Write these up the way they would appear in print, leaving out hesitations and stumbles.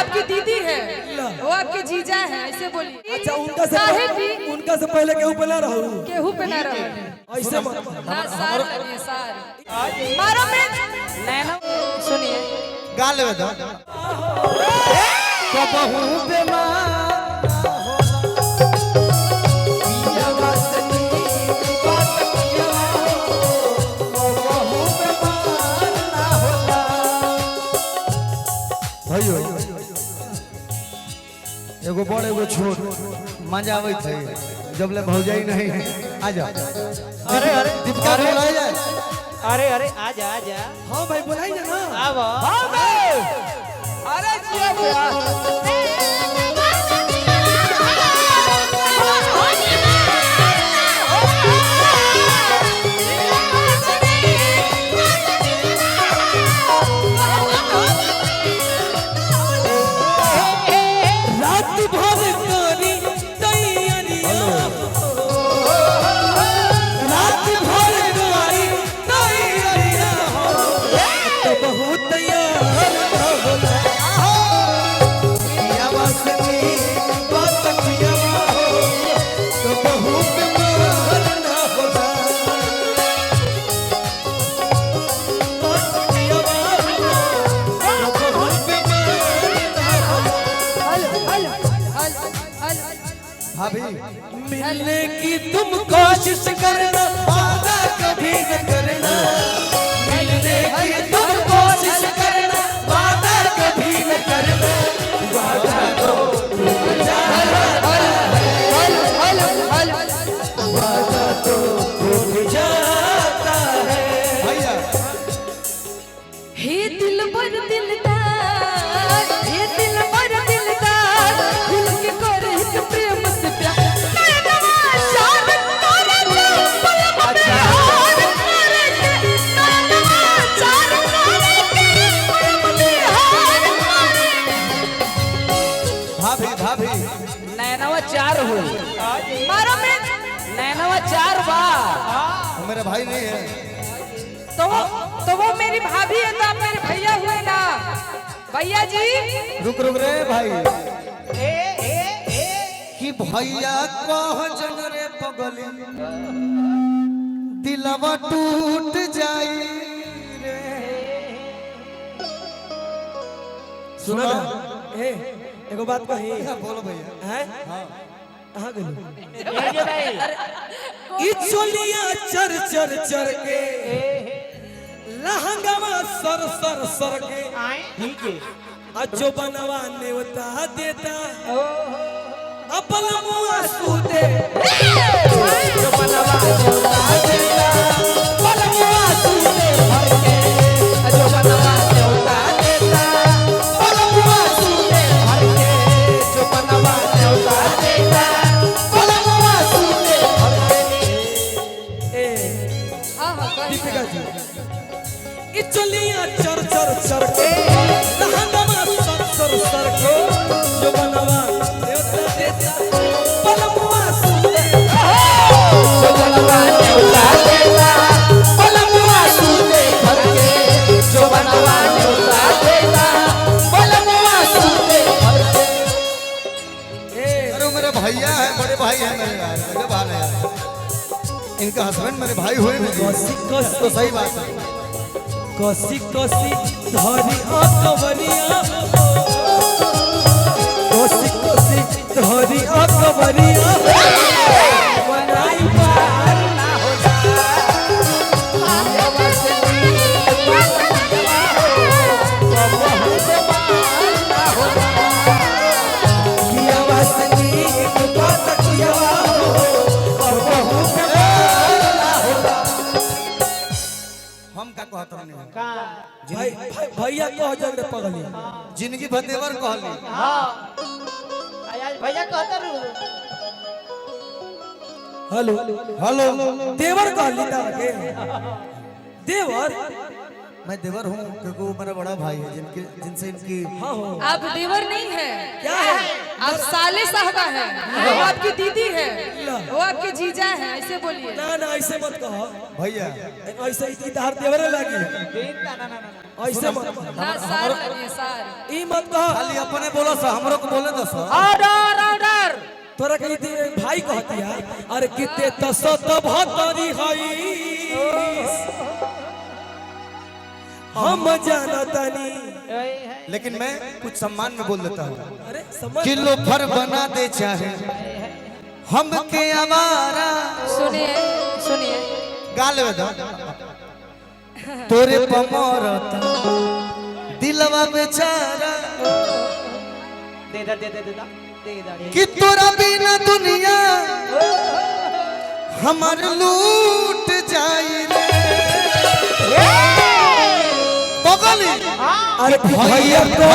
आपकी दीदी है, वो आपके जीजा है, ऐसे बोलिए। अच्छा उनका से पहले केहू पे ना रहू, केहू पे ना रहो, ऐसे ना सार लगे सार मारो में नैनो। सुनिए गा लेवे दो कबहू बेमार एगो बड़ एगो छोट मजा आवे थे जब ले भौजाई नहीं है। आ जा अरे अरे दीपिका बुलाए जाए। अरे अरे आजा आजा। हाँ भाई बुलाइए ना। अब हाँ भाई अरे जिया भैया मिलने की तुम कोशिश करना, वादा कभी न करना। मिलने की तुम कोशिश करना, वादा कभी न करना। वादा तो टूट जाता है, वादा तो टूट जाता है। भैया हे दिल भर दिलदार, हे दिल भर दिलदार, दिल के करे के प्रेम से प्यार। भाभी भाभी नैनवा 4 हुई। मारो में नैनवा 4 बार। वो मेरा भाई नहीं है। तो वो मेरी भाभी है, तो आप मेरे भैया हुए ना। भैया जी रुक रुक रे भाई ए ए ए कि भैया कह जन रे पगली दिलवा टूट जाई रे। सुना ना? ए एगो बात कही। बोलो भैया। हैं? कहाँ गइल? ये भाई ई चोलिया चर चर चर के, लहंगावा सर सर सर के, ठीक है। अजो बनवा नेवता देता, अपन मुआ सूते। जो बनवा देवता देता, अपन मुआ सूते भर के, जो बनवा देवता देता, अपन मुआ सूते भर के, जो बनवा देवता देता, अपन मुआ सूते भर के। ए हाँ हाँ दीपिका जी ई चोलिया चर चर चर के, लहंगावा सर सर सर के, जो बनवा नेवता देता, अपन मुआ सूते। जो बनवा देवता देता, पलमुआ सूते भर के, जो बनवा देवता देता, पलमुआ सूते भर के। अरे वो मेरे भैया है, बड़े भाई है मेरे यार, मेरे भाई है। इनका हस्बैंड मेरे भाई हुए भी कसी कसी तो सही बात है। कसी कसी धरी अकबरिया, कसी कसी धरी अकबरिया, बनाई पार ना हो किया वासनी एक बात किया हो, और बहु पे पार ना होला। हम का कहत रहनी भैया कह जन रे पगली। जिंदगी भतेवर कहली। हाँ आज भैया कहता रू हेलो हेलो देवर कहली ता के देवर। मैं देवर हूँ क्योंकि वो मेरा बड़ा भाई है जिनके जिनसे इनकी हाँ हो आप देवर नहीं है, क्या है? आप साले साहबा हैं, वो आपकी दीदी है, वो आपके जीजा है, ऐसे बोलिए। ना ना ऐसे मत कहो भैया ऐसे ही धार देवरे लगी ऐसे मत ना सार लगे सार। ई मत कहो खाली अपने बोलो सा हमरो को बोले दो सा ऑर्डर ऑर्डर। तोरा कही थी भाई कहती है अरे किते तसो तो भतरी हई हम जानतानी लेकिन मैं कुछ सम्मान में बोल देता हूँ अरे समझ किलो भर बना दे चाहे हम के हमारा सुनिए सुनिए गाल में दो तोरे पमरता दिलवा बेचारा दे दा कि तोरा बिना दुनिया हमार लूट जाई रे पगली अरे भैया को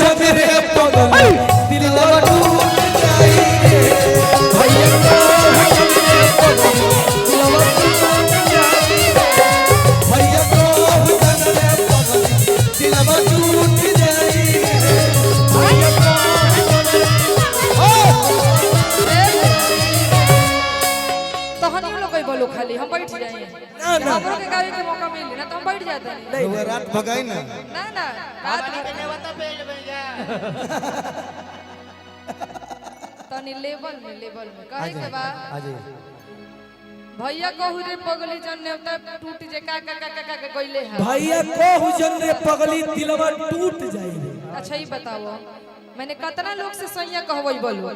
जब रे पगली दिलवा टूट जाई रे भैया को जब रे पगली दिलवा टूट जाई रे भैया को जब रे पगली दिलवा टूट जाई रे भैया को तो हम लोग कोई बोलो खाली हम बैठ जाएंगे ना ना हम लोग के गावे के मौका मिली ना तो हम बैठ जाते हैं। वो रात भगाई ना ना ना रात में तनी लेवल में कहे के बा आज भैया कहू रे पगली जन नेवता टूट जे का गइले है। भैया को जन रे पगली दिलवा टूट जाई रे अच्छा ही बताओ मैंने कितना लोग से सैया कहबई बोलो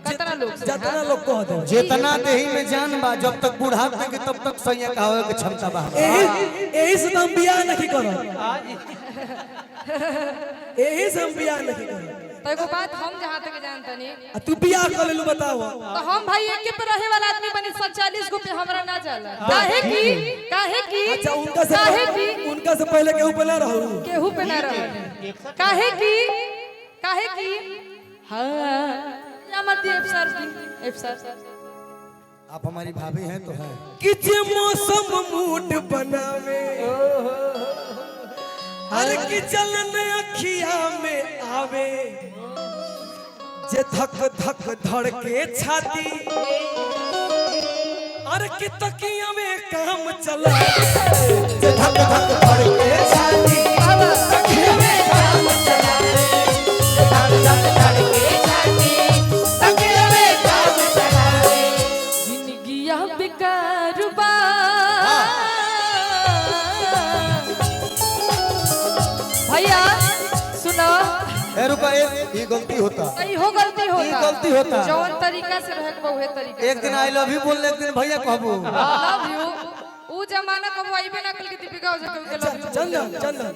कितना लोग से जितना लोग कह दे जितना देही में जान बा जब तक बुढ़ापे के तब तक सैया कहावे के क्षमता बा यही से हम बियाह नहीं करो यही से हम बियाह नहीं करो तो एगो बात हम जहां तक जानतनी तू बियाह कर लेलू बताओ तो हम भाई एक पे रहे वाला आदमी बनी 47 गो पे हमरा ना जाला काहे की अच्छा उनका से पहले केहू पे ना रहू केहू पे ना रहे काहे की हां मत एफसर आप हमारी भाभी हैं तो हैं कि जे मौसम मूड बनावे हर की चलन अखिया में आवे जे धक धक धड़के छाती अरे की तकिया में काम चला जे धक धक धड़के छाती तकिया में काम चला धक धक धड़के छाती तकिया में काम चला जिंदगिया बेकार बा भैया सुनो ए रुका ये गलती होता ई हो गलती होता ये गलती होता। जौन तरीका से रहे के उहे तरीका एक दिन आई लव यू बोल ले एक दिन भैया कहबू लव यू ऊ जमाना कब आइबे ना कल के दीपिका हो जाके लव यू चंदन